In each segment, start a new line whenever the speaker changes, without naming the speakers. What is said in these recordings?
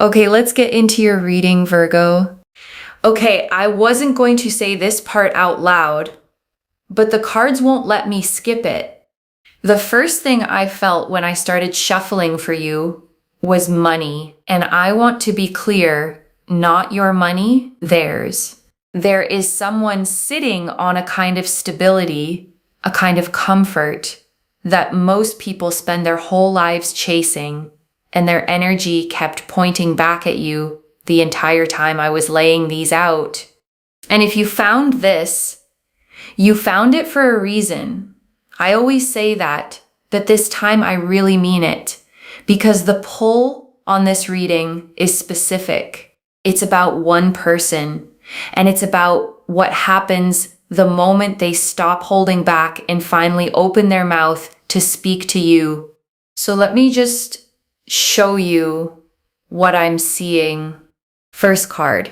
Okay, let's get into your reading, Virgo. Okay, I wasn't going to say this part out loud, but the cards won't let me skip it. The first thing I felt when I started shuffling for you was money. And I want to be clear, not your money, theirs. There is someone sitting on a kind of stability, a kind of comfort that most people spend their whole lives chasing, and their energy kept pointing back at you the entire time I was laying these out. And if you found this, you found it for a reason. I always say that, but this time I really mean it, because the pull on this reading is specific. It's about one person, and it's about what happens the moment they stop holding back and finally open their mouth to speak to you. So let me just show you what I'm seeing. First card.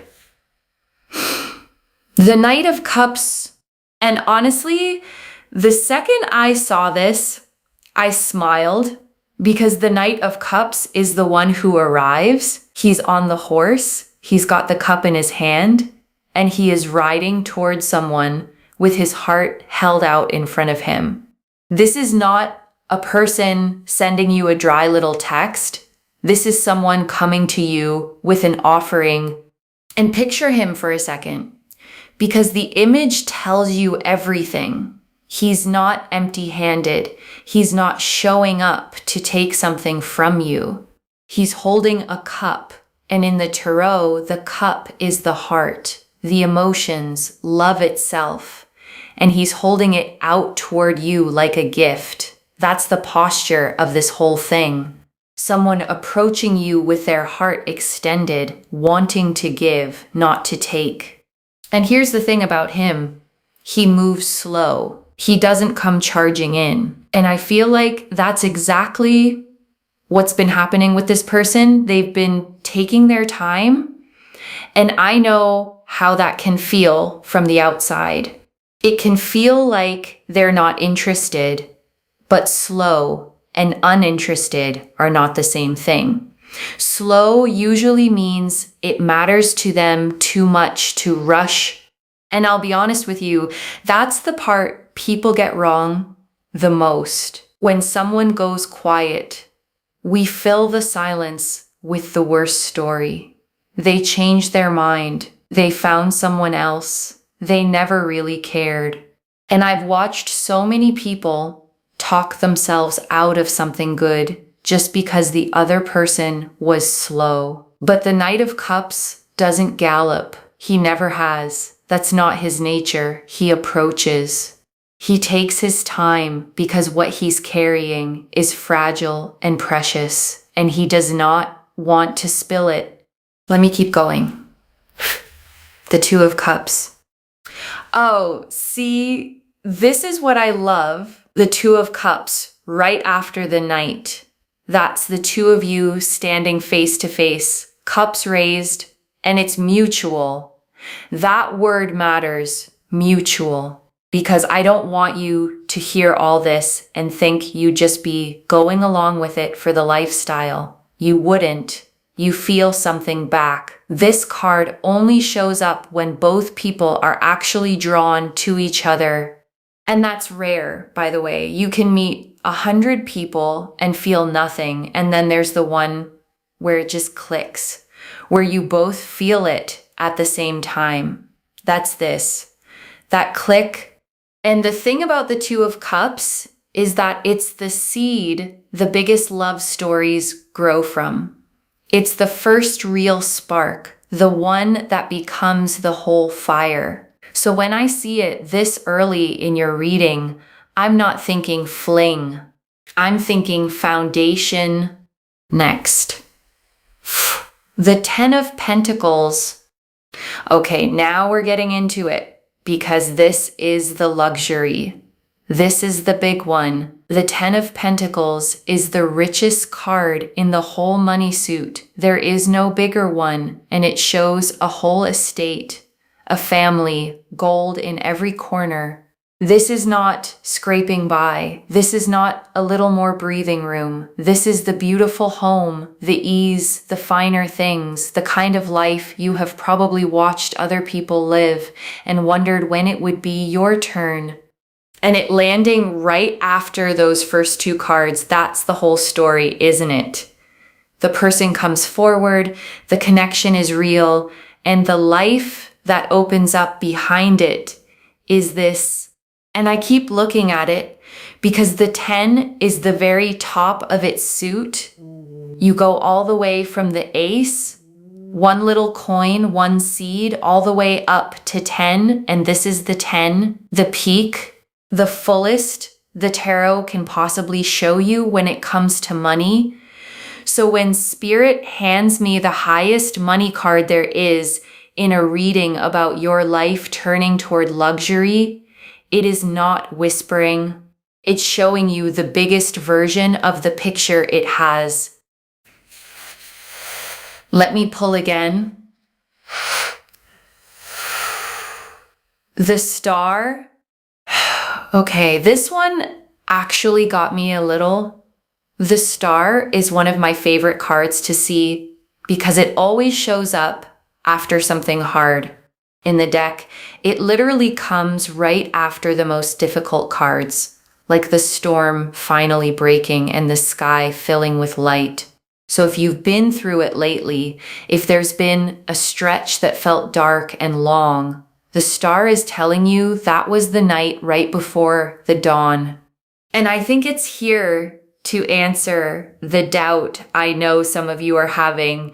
The Knight of Cups. And honestly, the second I saw this, I smiled because the Knight of Cups is the one who arrives. He's on the horse. He's got the cup in his hand, and he is riding towards someone with his heart held out in front of him. This is not a person sending you a dry little text. This is someone coming to you with an offering. And picture him for a second, because the image tells you everything. He's not empty-handed. He's not showing up to take something from you. He's holding a cup. And in the tarot, the cup is the heart, the emotions, love itself. And he's holding it out toward you like a gift. That's the posture of this whole thing. Someone approaching you with their heart extended, wanting to give, not to take. And here's the thing about him. He moves slow. He doesn't come charging in. And I feel like that's exactly what's been happening with this person. They've been taking their time. And I know how that can feel from the outside. It can feel like they're not interested, but slow and uninterested are not the same thing. Slow usually means it matters to them too much to rush. And I'll be honest with you, that's the part people get wrong the most. When someone goes quiet, we fill the silence with the worst story. They changed their mind. They found someone else. They never really cared. And I've watched so many people talk themselves out of something good just because the other person was slow. But the Knight of Cups doesn't gallop. He never has. That's not his nature. He approaches. He takes his time because what he's carrying is fragile and precious, and he does not want to spill it. Let me keep going. The Two of Cups. Oh, see, this is what I love. The Two of Cups right after the Knight. That's the two of you standing face to face, cups raised, and it's mutual. That word matters, mutual, because I don't want you to hear all this and think you'd just be going along with it for the lifestyle. You wouldn't. You feel something back. This card only shows up when both people are actually drawn to each other. And that's rare, by the way. You can meet 100 people and feel nothing. And then there's the one where it just clicks, where you both feel it at the same time. That's this, that click. And the thing about the Two of Cups is that it's the seed the biggest love stories grow from. It's the first real spark, the one that becomes the whole fire. So when I see it this early in your reading, I'm not thinking fling. I'm thinking foundation. Next. The Ten of Pentacles. Okay, now we're getting into it because this is the luxury. This is the big one. The Ten of Pentacles is the richest card in the whole money suit. There is no bigger one, and it shows a whole estate. A family, gold in every corner. This is not scraping by. This is not a little more breathing room. This is the beautiful home, the ease, the finer things, the kind of life you have probably watched other people live and wondered when it would be your turn. And it landing right after those first two cards, that's the whole story, isn't it? The person comes forward, the connection is real, and the life that opens up behind it is this. And I keep looking at it because the 10 is the very top of its suit. You go all the way from the ace, one little coin, one seed, all the way up to 10. And this is the 10, the peak, the fullest the tarot can possibly show you when it comes to money. So when Spirit hands me the highest money card there is in a reading about your life turning toward luxury, it is not whispering. It's showing you the biggest version of the picture it has. Let me pull again. The Star. Okay, this one actually got me a little. The Star is one of my favorite cards to see because it always shows up after something hard. In the deck, it literally comes right after the most difficult cards, like the storm finally breaking and the sky filling with light. So if you've been through it lately, if there's been a stretch that felt dark and long, the Star is telling you that was the night right before the dawn. And I think it's here to answer the doubt I know some of you are having.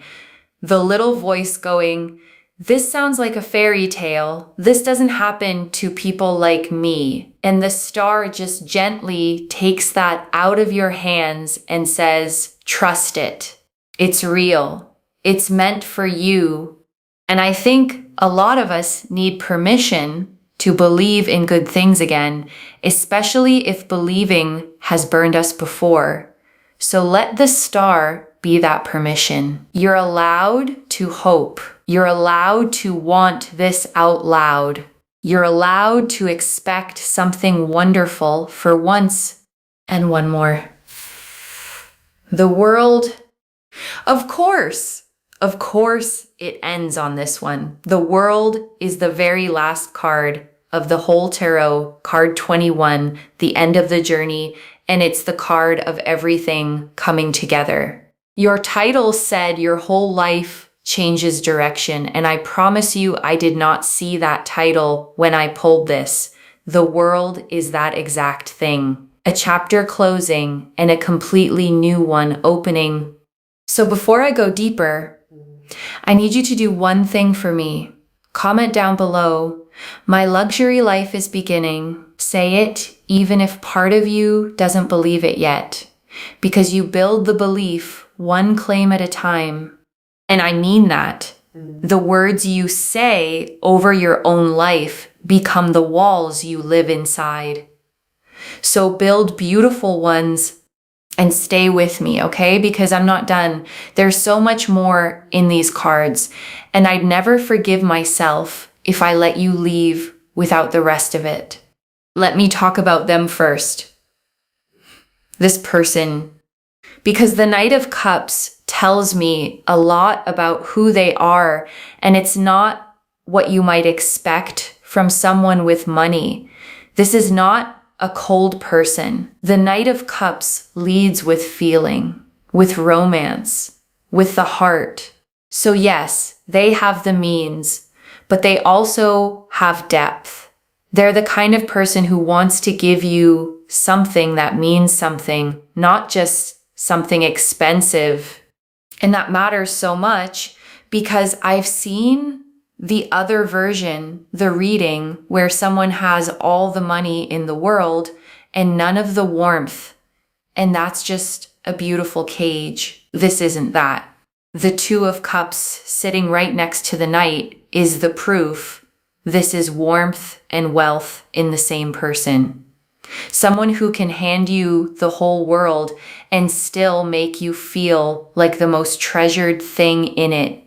The little voice going, this sounds like a fairy tale. This doesn't happen to people like me. And the Star just gently takes that out of your hands and says, trust it. It's real. It's meant for you. And I think a lot of us need permission to believe in good things again, especially if believing has burned us before. So let the Star be that permission. You're allowed to hope. You're allowed to want this out loud. You're allowed to expect something wonderful for once. And one more. The World. Of course it ends on this one. The World is the very last card of the whole tarot, card 21, the end of the journey, and it's the card of everything coming together. Your title said your whole life changes direction, and I promise you I did not see that title when I pulled this. The World is that exact thing. A chapter closing and a completely new one opening. So before I go deeper, I need you to do one thing for me. Comment down below, my luxury life is beginning. Say it even if part of you doesn't believe it yet, because you build the belief one claim at a time. And I mean that. The words you say over your own life become the walls you live inside. So build beautiful ones and stay with me, okay? Because I'm not done. There's so much more in these cards, and I'd never forgive myself if I let you leave without the rest of it. Let me talk about them first. This person. Because the Knight of Cups tells me a lot about who they are, and it's not what you might expect from someone with money. This is not a cold person. The Knight of Cups leads with feeling, with romance, with the heart. So yes, they have the means, but they also have depth. They're the kind of person who wants to give you something that means something, not just something expensive. And that matters so much because I've seen the other version, the reading, where someone has all the money in the world and none of the warmth. And that's just a beautiful cage. This isn't that. The Two of Cups sitting right next to the Knight is the proof. This is warmth and wealth in the same person. Someone who can hand you the whole world and still make you feel like the most treasured thing in it.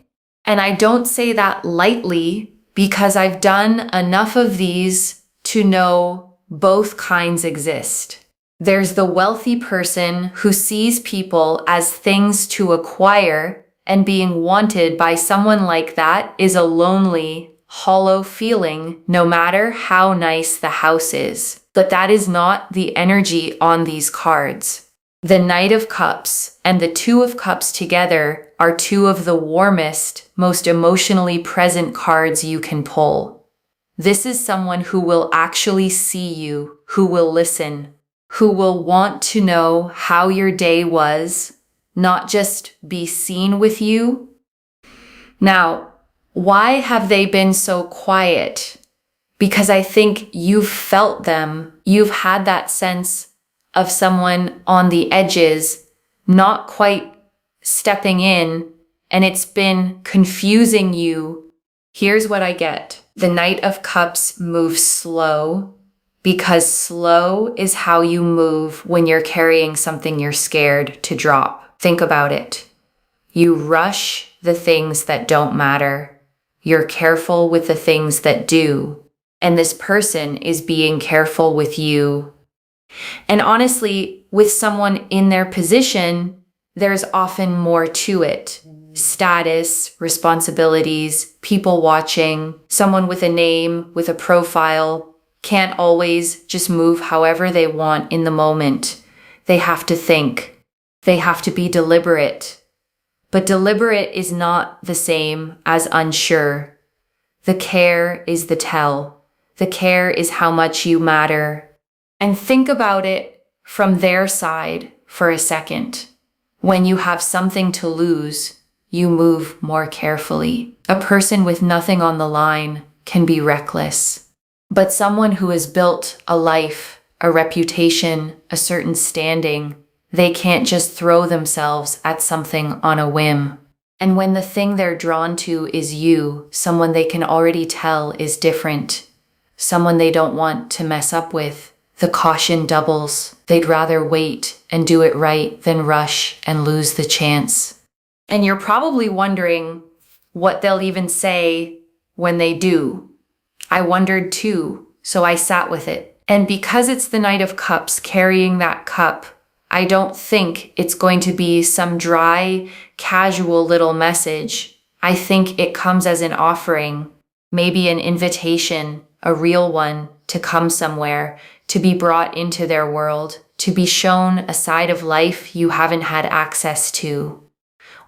And I don't say that lightly because I've done enough of these to know both kinds exist. There's the wealthy person who sees people as things to acquire, and being wanted by someone like that is a lonely, hollow feeling, no matter how nice the house is. But that is not the energy on these cards. The Knight of Cups and the Two of Cups together are two of the warmest, most emotionally present cards you can pull. This is someone who will actually see you, who will listen, who will want to know how your day was, not just be seen with you. Now, why have they been so quiet? Because I think you've felt them. You've had that sense of someone on the edges, not quite stepping in, and it's been confusing you. Here's what I get. The Knight of Cups moves slow, because slow is how you move when you're carrying something you're scared to drop. Think about it. You rush the things that don't matter. You're careful with the things that do. And this person is being careful with you. And honestly, with someone in their position, there's often more to it. Status, responsibilities, people watching, someone with a name, with a profile, can't always just move however they want in the moment. They have to think. They have to be deliberate. But deliberate is not the same as unsure. The care is the tell. The care is how much you matter. And think about it from their side for a second. When you have something to lose, you move more carefully. A person with nothing on the line can be reckless. But someone who has built a life, a reputation, a certain standing, they can't just throw themselves at something on a whim. And when the thing they're drawn to is you, someone they can already tell is different, someone they don't want to mess up with, the caution doubles. They'd rather wait and do it right than rush and lose the chance. And you're probably wondering what they'll even say when they do. I wondered too, so I sat with it. And because it's the Knight of Cups carrying that cup, I don't think it's going to be some dry, casual little message. I think it comes as an offering, maybe an invitation, a real one, to come somewhere, to be brought into their world, to be shown a side of life you haven't had access to.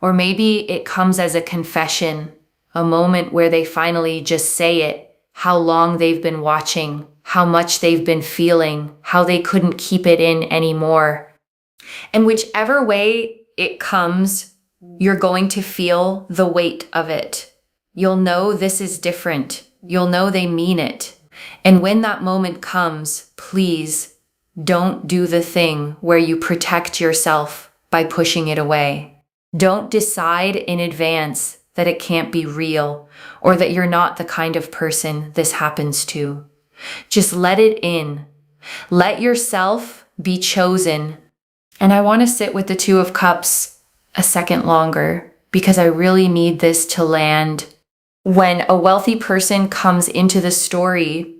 Or maybe it comes as a confession, a moment where they finally just say it, how long they've been watching, how much they've been feeling, how they couldn't keep it in anymore. And whichever way it comes, you're going to feel the weight of it. You'll know this is different. You'll know they mean it. And when that moment comes, please don't do the thing where you protect yourself by pushing it away. Don't decide in advance that it can't be real or that you're not the kind of person this happens to. Just let it in. Let yourself be chosen. And I want to sit with the Two of Cups a second longer because I really need this to land. When a wealthy person comes into the story,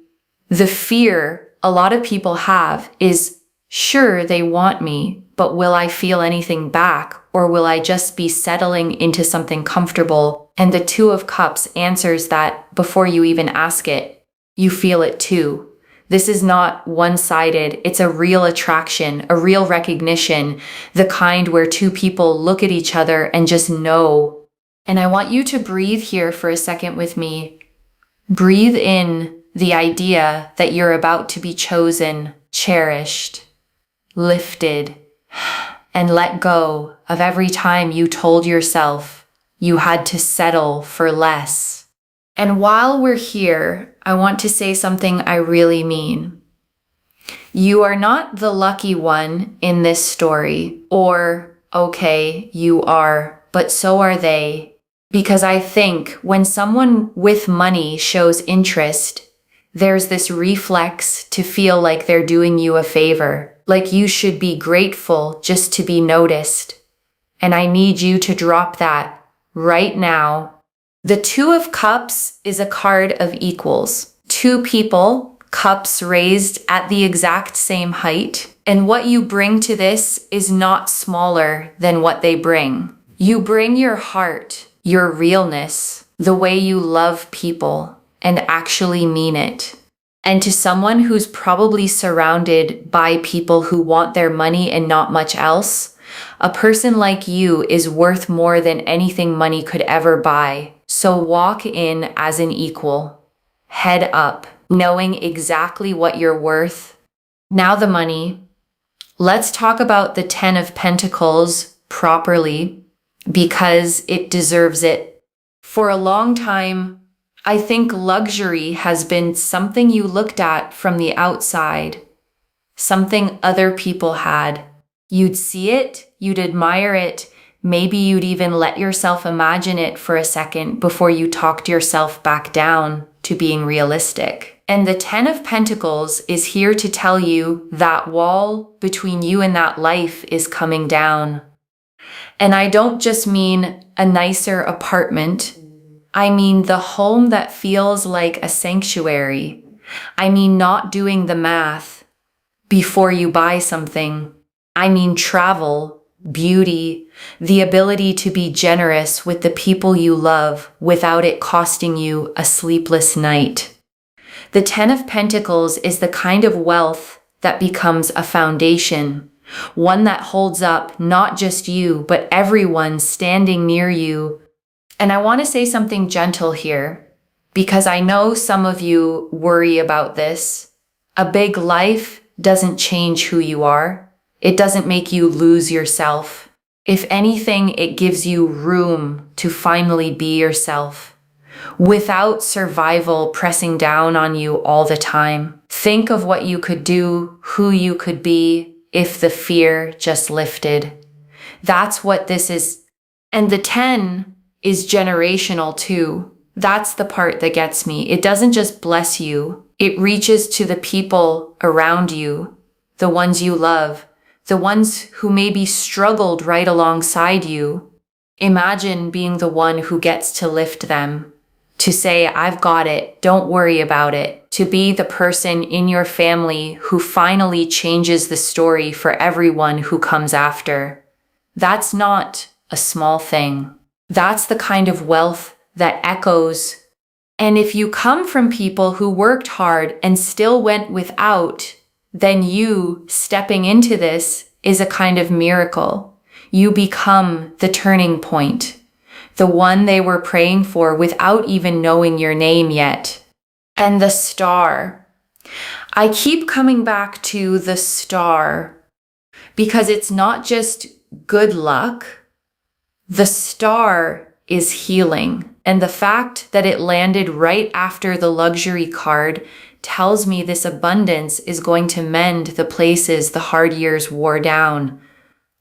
the fear a lot of people have is, sure, they want me, but will I feel anything back? Or will I just be settling into something comfortable? And the Two of Cups answers that before you even ask it. You feel it too. This is not one-sided. It's a real attraction, a real recognition, the kind where two people look at each other and just know. And I want you to breathe here for a second with me. Breathe in the idea that you're about to be chosen, cherished, lifted, and let go of every time you told yourself you had to settle for less. And while we're here, I want to say something I really mean. You are not the lucky one in this story, or, okay, you are, but so are they. Because I think when someone with money shows interest, there's this reflex to feel like they're doing you a favor, like you should be grateful just to be noticed. And I need you to drop that right now. The Two of Cups is a card of equals. Two people cups raised at the exact same height. And what you bring to this is not smaller than what they bring. You bring your heart, your realness, the way you love people, and actually mean it. And to someone who's probably surrounded by people who want their money and not much else, a person like you is worth more than anything money could ever buy. So walk in as an equal, head up, knowing exactly what you're worth. Now the money. Let's talk about the 10 of Pentacles properly, because it deserves it. For a long time, I think luxury has been something you looked at from the outside, something other people had. You'd see it, you'd admire it, maybe you'd even let yourself imagine it for a second before you talked yourself back down to being realistic. And the 10 of Pentacles is here to tell you that wall between you and that life is coming down. And I don't just mean a nicer apartment. I mean the home that feels like a sanctuary. I mean not doing the math before you buy something. I mean travel, beauty, the ability to be generous with the people you love without it costing you a sleepless night. The 10 of Pentacles is the kind of wealth that becomes a foundation, one that holds up not just you, but everyone standing near you. And I want to say something gentle here, because I know some of you worry about this. A big life doesn't change who you are. It doesn't make you lose yourself. If anything, it gives you room to finally be yourself, without survival pressing down on you all the time. Think of what you could do, who you could be, if the fear just lifted. That's what this is. And the 10 is generational too. That's the part that gets me. It doesn't just bless you. It reaches to the people around you, the ones you love, the ones who maybe struggled right alongside you. Imagine being the one who gets to lift them, to say, I've got it, don't worry about it, to be the person in your family who finally changes the story for everyone who comes after. That's not a small thing. That's the kind of wealth that echoes. And if you come from people who worked hard and still went without, then you stepping into this is a kind of miracle. You become the turning point, the one they were praying for without even knowing your name yet. And the star. I keep coming back to the star because it's not just good luck. The star is healing. And the fact that it landed right after the luxury card tells me this abundance is going to mend the places the hard years wore down.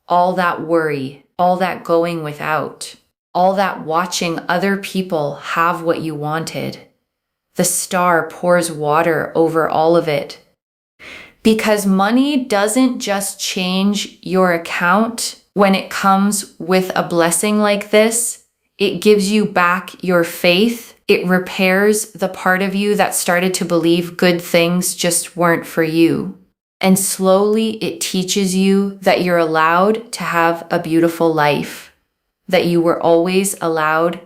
All that worry, all that going without, all that watching other people have what you wanted. The star pours water over all of it. Because money doesn't just change your account when it comes with a blessing like this. It gives you back your faith. It repairs the part of you that started to believe good things just weren't for you. And slowly it teaches you that you're allowed to have a beautiful life, that you were always allowed.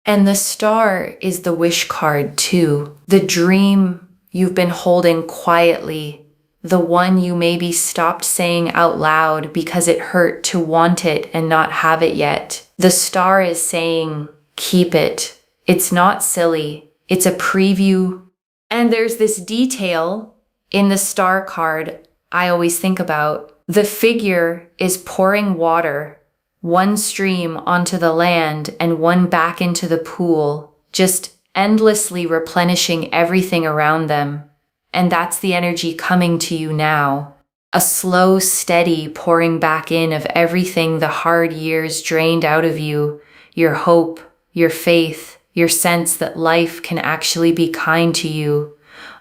And the star is the wish card too. The dream you've been holding quietly, the one you maybe stopped saying out loud because it hurt to want it and not have it yet. The star is saying, keep it. It's not silly. It's a preview. And there's this detail in the star card I always think about. The figure is pouring water, one stream onto the land and one back into the pool, just endlessly replenishing everything around them. And that's the energy coming to you now. A slow, steady pouring back in of everything the hard years drained out of you, your hope, your faith, your sense that life can actually be kind to you,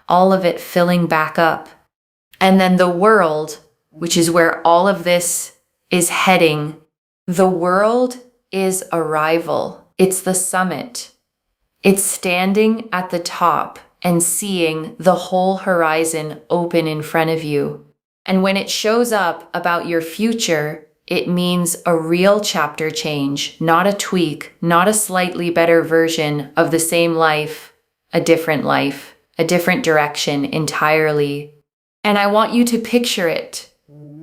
all of it filling back up. And then the world, which is where all of this is heading. The world is arrival. It's the summit. It's standing at the top and seeing the whole horizon open in front of you. And when it shows up about your future, it means a real chapter change, not a tweak, not a slightly better version of the same life, a different direction entirely. And I want you to picture it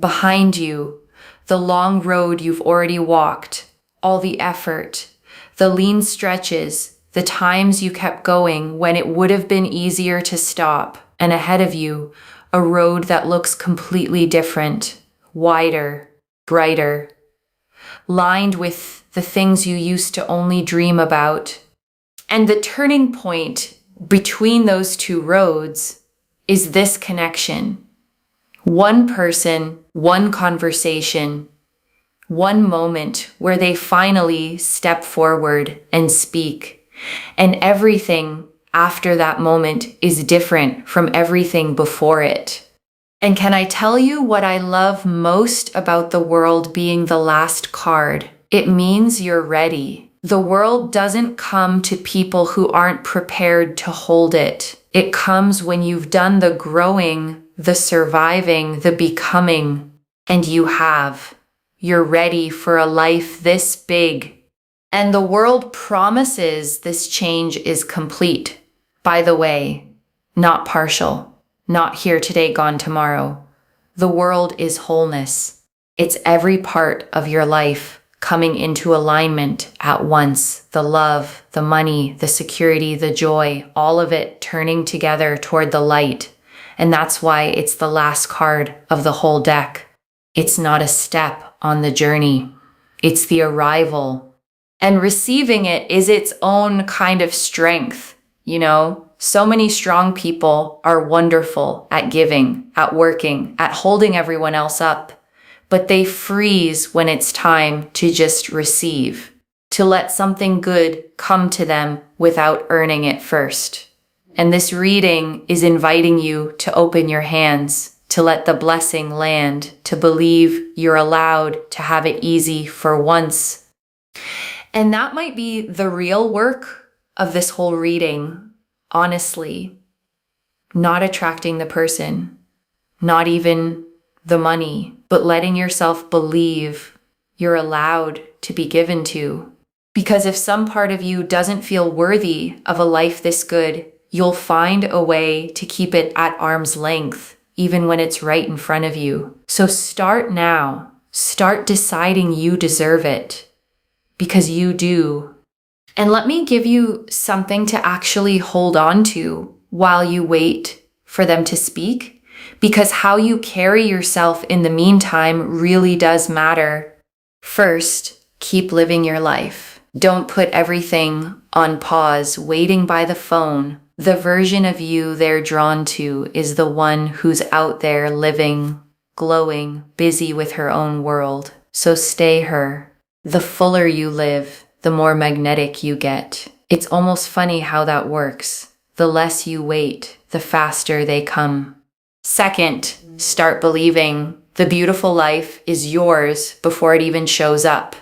behind you, the long road you've already walked, all the effort, the lean stretches, the times you kept going when it would have been easier to stop, and ahead of you, a road that looks completely different, wider, brighter, lined with the things you used to only dream about. And the turning point between those two roads is this connection. One person, one conversation, one moment where they finally step forward and speak. And everything after that moment is different from everything before it. And can I tell you what I love most about the world being the last card? It means you're ready. The world doesn't come to people who aren't prepared to hold it. It comes when you've done the growing, the surviving, the becoming, and you have. You're ready for a life this big. And the world promises this change is complete. By the way, not partial, not here today, gone tomorrow. The world is wholeness. It's every part of your life coming into alignment at once. The love, the money, the security, the joy, all of it turning together toward the light. And that's why it's the last card of the whole deck. It's not a step on the journey. It's the arrival. And receiving it is its own kind of strength. You know, so many strong people are wonderful at giving, at working, at holding everyone else up. But they freeze when it's time to just receive, to let something good come to them without earning it first. And this reading is inviting you to open your hands, to let the blessing land, to believe you're allowed to have it easy for once. And that might be the real work of this whole reading, honestly. Not attracting the person, not even the money, but letting yourself believe you're allowed to be given to. Because if some part of you doesn't feel worthy of a life this good, you'll find a way to keep it at arm's length, even when it's right in front of you. So start now. Start deciding you deserve it, because you do. And let me give you something to actually hold on to while you wait for them to speak. Because how you carry yourself in the meantime really does matter. First, keep living your life. Don't put everything on pause, waiting by the phone. The version of you they're drawn to is the one who's out there living, glowing, busy with her own world. So stay her. The fuller you live, the more magnetic you get. It's almost funny how that works. The less you wait, the faster they come. Second, start believing the beautiful life is yours before it even shows up,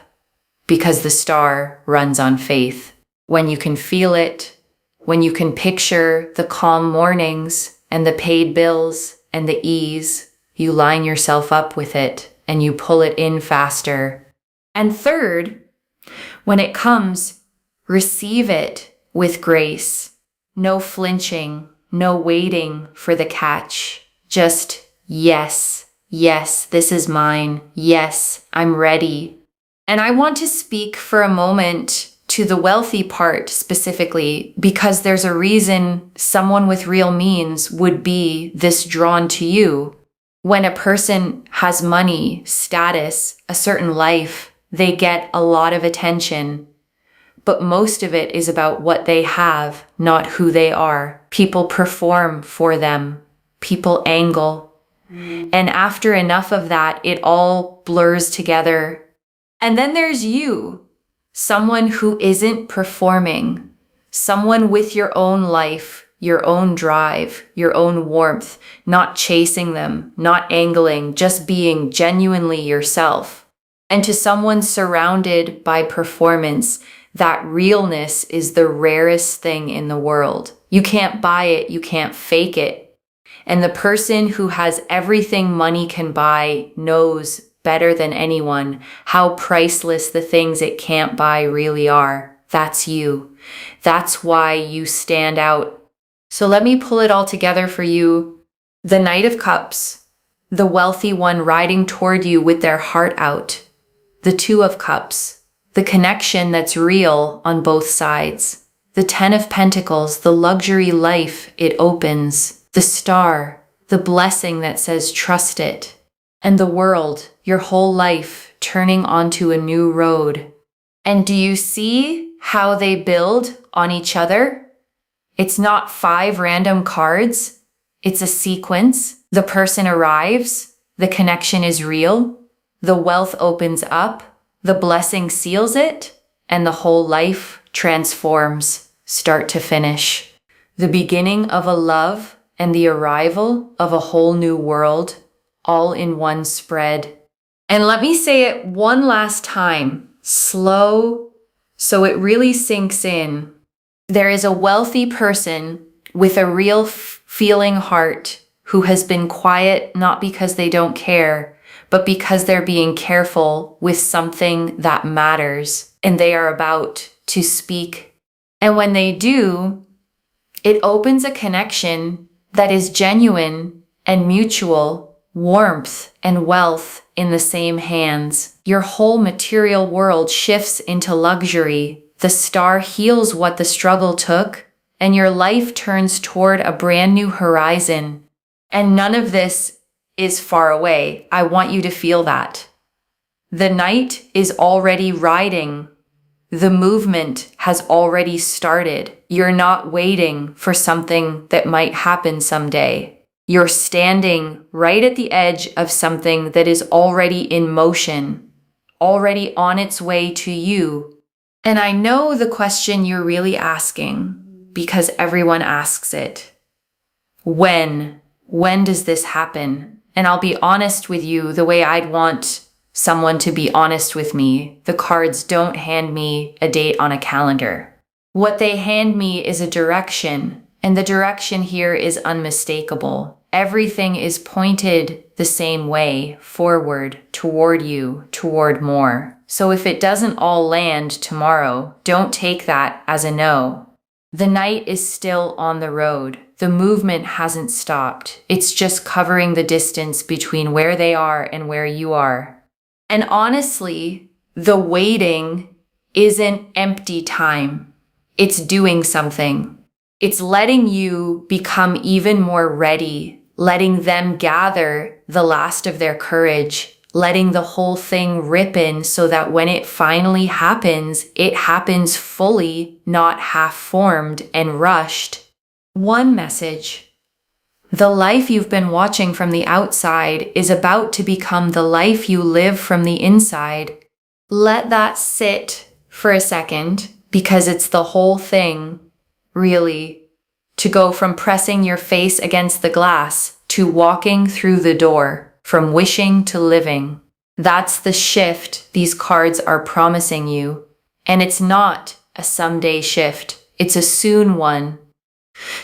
because the star runs on faith. When you can feel it, when you can picture the calm mornings and the paid bills and the ease, you line yourself up with it and you pull it in faster. And third, when it comes, receive it with grace. No flinching, no waiting for the catch. Just yes, yes, this is mine. Yes, I'm ready. And I want to speak for a moment to the wealthy part specifically, because there's a reason someone with real means would be this drawn to you. When a person has money, status, a certain life, they get a lot of attention. But most of it is about what they have, not who they are. People perform for them. People angle. And after enough of that, it all blurs together. And then there's you, someone who isn't performing, someone with your own life, your own drive, your own warmth, not chasing them, not angling, just being genuinely yourself. And to someone surrounded by performance, That realness is the rarest thing in the world. You can't buy it, you can't fake it. And the person who has everything money can buy knows better than anyone how priceless the things it can't buy really are. That's you. That's why you stand out. So let me pull it all together for you. The Knight of Cups, the wealthy one riding toward you with their heart out. The Two of Cups, the connection that's real on both sides. The Ten of Pentacles, the luxury life it opens. The Star, the blessing that says trust it. And the World, your whole life turning onto a new road. And do you see how they build on each other? It's not 5 random cards. It's a sequence. The person arrives. The connection is real. The wealth opens up. The blessing seals it. And the whole life transforms, start to finish. The beginning of a love and the arrival of a whole new world, all in one spread. And let me say it one last time, slow, so it really sinks in. There is a wealthy person with a real feeling heart who has been quiet not because they don't care, but because they're being careful with something that matters and they are about to speak. And when they do, it opens a connection that is genuine and mutual, warmth and wealth in the same hands. Your whole material world shifts into luxury. The star heals what the struggle took, and your life turns toward a brand new horizon. And none of this is far away. I want you to feel that. The Knight is already riding. The movement has already started. You're not waiting for something that might happen someday. You're standing right at the edge of something that is already in motion, already on its way to you. And I know the question you're really asking, because everyone asks it. When? When does this happen? And I'll be honest with you the way I'd want someone to be honest with me. The cards don't hand me a date on a calendar. What they hand me is a direction, and the direction here is unmistakable. Everything is pointed the same way, forward, toward you, toward more. So if it doesn't all land tomorrow, don't take that as a no. The Knight is still on the road. The movement hasn't stopped. It's just covering the distance between where they are and where you are. And honestly, the waiting isn't empty time. It's doing something. It's letting you become even more ready, letting them gather the last of their courage, letting the whole thing rip in so that when it finally happens, it happens fully, not half-formed and rushed. One message. The life you've been watching from the outside is about to become the life you live from the inside. Let that sit for a second, because it's the whole thing, really, to go from pressing your face against the glass to walking through the door, from wishing to living. That's the shift these cards are promising you. And it's not a someday shift. It's a soon one.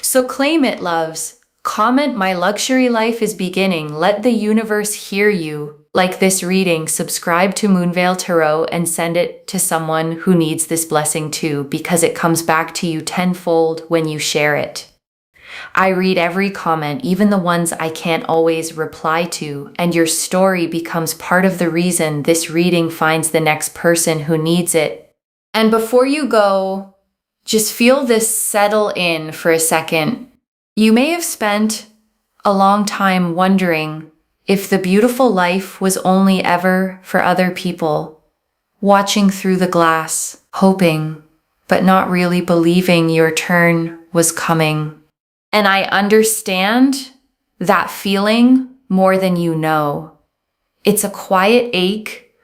So claim it, loves. Comment, my luxury life is beginning. Let the universe hear you. Like this reading, subscribe to Moonveil Tarot and send it to someone who needs this blessing too, because it comes back to you tenfold when you share it. I read every comment, even the ones I can't always reply to, and your story becomes part of the reason this reading finds the next person who needs it. And before you go, just feel this settle in for a second. You may have spent a long time wondering if the beautiful life was only ever for other people, watching through the glass, hoping, but not really believing your turn was coming. And I understand that feeling more than you know. It's a quiet ache,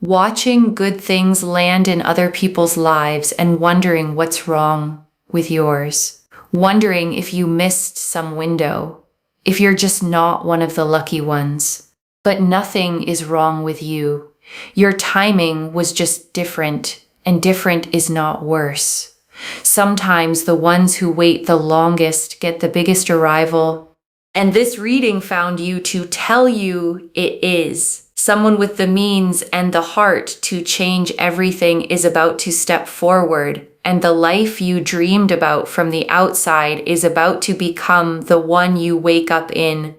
watching good things land in other people's lives and wondering what's wrong with yours. Wondering if you missed some window, if you're just not one of the lucky ones. But nothing is wrong with you. Your timing was just different, and different is not worse. Sometimes the ones who wait the longest get the biggest arrival. And this reading found you to tell you it is. Someone with the means and the heart to change everything is about to step forward, and the life you dreamed about from the outside is about to become the one you wake up in.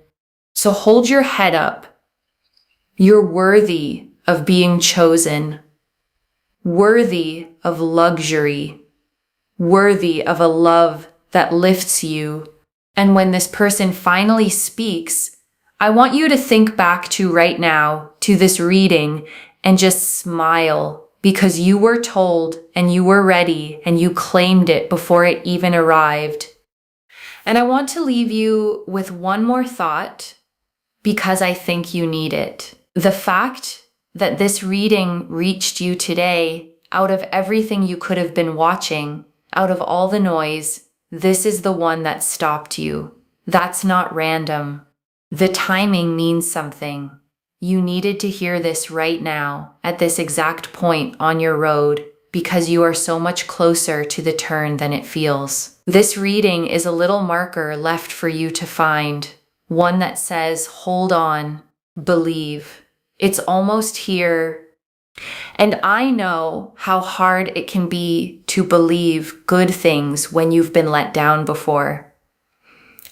So hold your head up. You're worthy of being chosen, worthy of luxury, worthy of a love that lifts you. And when this person finally speaks, I want you to think back to right now, to this reading, and just smile because you were told and you were ready and you claimed it before it even arrived. And I want to leave you with one more thought because I think you need it. The fact that this reading reached you today, out of everything you could have been watching, out of all the noise, this is the one that stopped you. That's not random. The timing means something. You needed to hear this right now, at this exact point on your road, because you are so much closer to the turn than it feels. This reading is a little marker left for you to find, one that says, hold on, believe. It's almost here. And I know how hard it can be to believe good things when you've been let down before.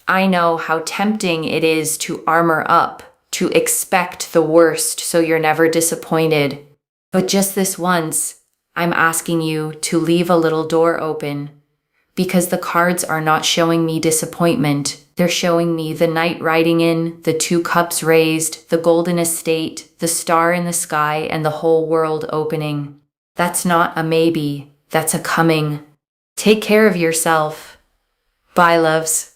I know how tempting it is to armor up, to expect the worst so you're never disappointed. But just this once, I'm asking you to leave a little door open, because the cards are not showing me disappointment. They're showing me the knight riding in, the 2 cups raised, the golden estate, the star in the sky, and the whole world opening. That's not a maybe, that's a coming. Take care of yourself. Bye, loves.